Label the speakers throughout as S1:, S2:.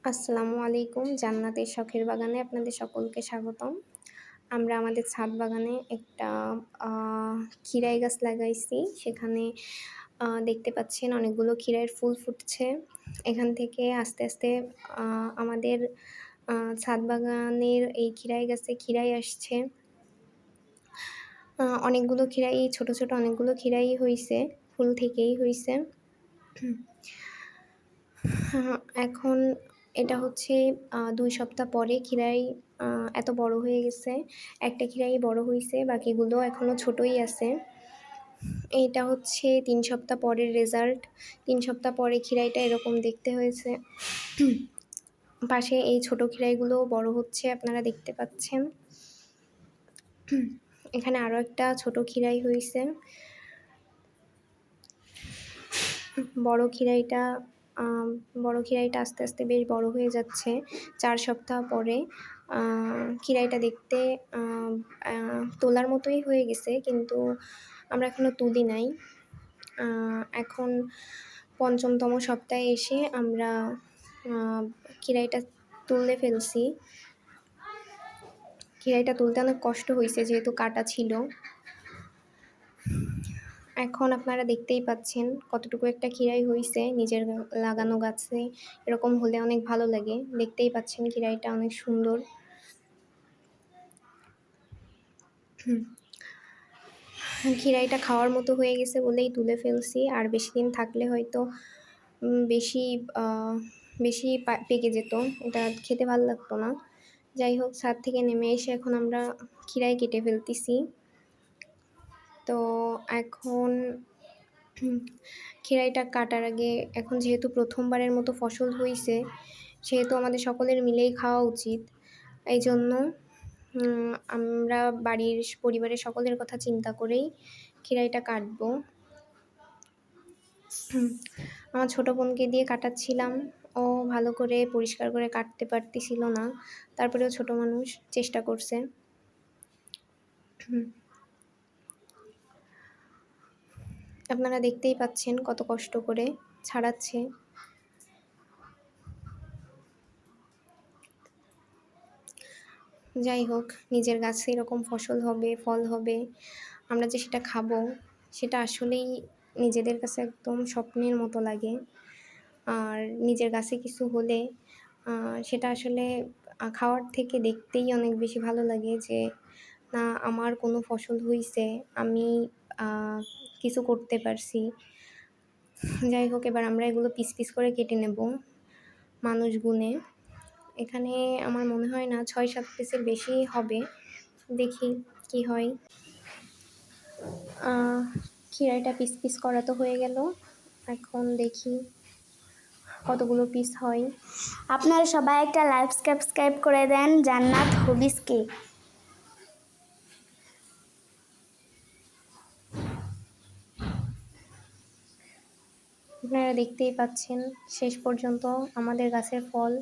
S1: আসসালামু আলাইকুম। জান্নাতের শখের বাগানে আপনাদের সকলকে স্বাগতম। আমরা আমাদের ছাদ বাগানে একটা আ ক্ষীরাই গাছ লাগাইছি। সেখানে দেখতে পাচ্ছেন অনেকগুলো ক্ষীরাইয়ের ফুল ফুটছে। এখান থেকে আস্তে, আস্তে আ আমাদের আ ছাদ বাগানের এই ক্ষীরাই গাছে ক্ষীরাই আসছে। অনেকগুলো ক্ষীরাই ছোট, ছোট অনেকগুলো ক্ষীরাই হইছে, ফুল থেকেই হইছে। এখন এটা হচ্ছে ২ সপ্তাহ পরে ক্ষীরাই আ এত বড় হয়ে গেছে। একটা ক্ষীরাই বড় হইছে, বাকিগুলো এখনো ছোটই আছে। এইটা হচ্ছে ৩ সপ্তাহ পরের রেজাল্ট। ৩ সপ্তাহ পরে ক্ষীরাইটা এরকম দেখতে হয়েছে। পাশে এই ছোট ক্ষীরাইগুলোও বড় হচ্ছে, আপনারা দেখতে পাচ্ছেন। এখানে আরও একটা ছোট ক্ষীরাই হইছে। বড় ক্ষীরাইটা আস্তে, আস্তে বেশ বড় হয়ে যাচ্ছে। ৪ সপ্তাহ পরে ক্ষীরাইটা দেখতে আ আ তোলার মতোই হয়ে গেছে, কিন্তু আমরা এখনো তুলি নাই। এখন ৫ম সপ্তাহে এসে আমরা ক্ষীরাইটা তুলে ফেলছি। ক্ষীরাইটা তুলতে অনেক কষ্ট হইছে যেহেতু কাটা ছিল। এখন আপনারা দেখতেই পাচ্ছেন কতটুকু একটা ক্ষীরাই হইছে নিজের লাগানো গাছে। এরকম হলে অনেক ভালো লাগে। দেখতেই পাচ্ছেন ক্ষীরাইটা অনেক সুন্দর। ক্ষীরাইটা খাওয়ার মতো হয়ে গেছে বলেই তুলে ফেলছি। আর বেশিদিন থাকলে হয়তো বেশি পেকে যেত। এটা খেতে ভাল লাগতো না। যাই হোক, ছাদ থেকে নেমে এসে এখন আমরা ক্ষীরাই কেটে ফেলতেছি। তো এখন ক্ষীরাইটা কাটার আগে এখন যেহেতু প্রথমবারের মতো ফসল হইছে, সেহেতু আমাদের সকলের মিলেই খাওয়া উচিত। এইজন্য আমরা পরিবারের সকলের কথা চিন্তা করেই ক্ষীরাইটা কাটবো। আমার ছোট বোনকে দিয়ে কাটাচ্ছিলাম। ও ভালো করে পরিষ্কার করে কাটতে পারতেছিল না। তারপরেও ছোট মানুষ চেষ্টা করছে। আপনারা দেখতেই পাচ্ছেন কত কষ্ট করে ছাড়াচ্ছে। যাই হোক, নিজের গাছে এরকম ফসল হবে, ফল হবে, আমরা যে সেটা খাবো, সেটা আসলেই নিজেদের কাছে একদম স্বপ্নের মতো লাগে। আর নিজের গাছে কিছু হলে সেটা আসলে খাওয়ার থেকে দেখতেই অনেক বেশি ভালো লাগে যে, না আমার কোনো ফসল হইছে, আমি কিছু করতে পারছি। যাই হোক, এবার আমরা এগুলো পিস, পিস করে কেটে নেব মানুষ গুনে। এখানে আমার মনে হয় না ৬-৭ পিসের বেশি হবে। দেখি কি হয়। ক্ষীরাইটা পিস, পিস করা তো হয়ে গেল। এখন দেখি কতগুলো পিস হয়।
S2: আপনারা সবাই একটা লাইক সাবস্ক্রাইব করে দেন জান্নাত হবিসকে।
S1: আপনারা দেখতেই পাচ্ছেন শেষ পর্যন্ত আমাদের গাছের ফল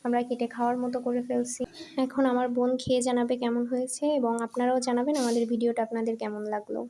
S1: আমরা কেটে খাওয়ার মতো করে ফেলছি। এখন আমার বোন খেয়ে জানাবে কেমন হয়েছে, এবং আপনারাও জানাবেন আমাদের ভিডিওটা আপনাদের কেমন লাগলো।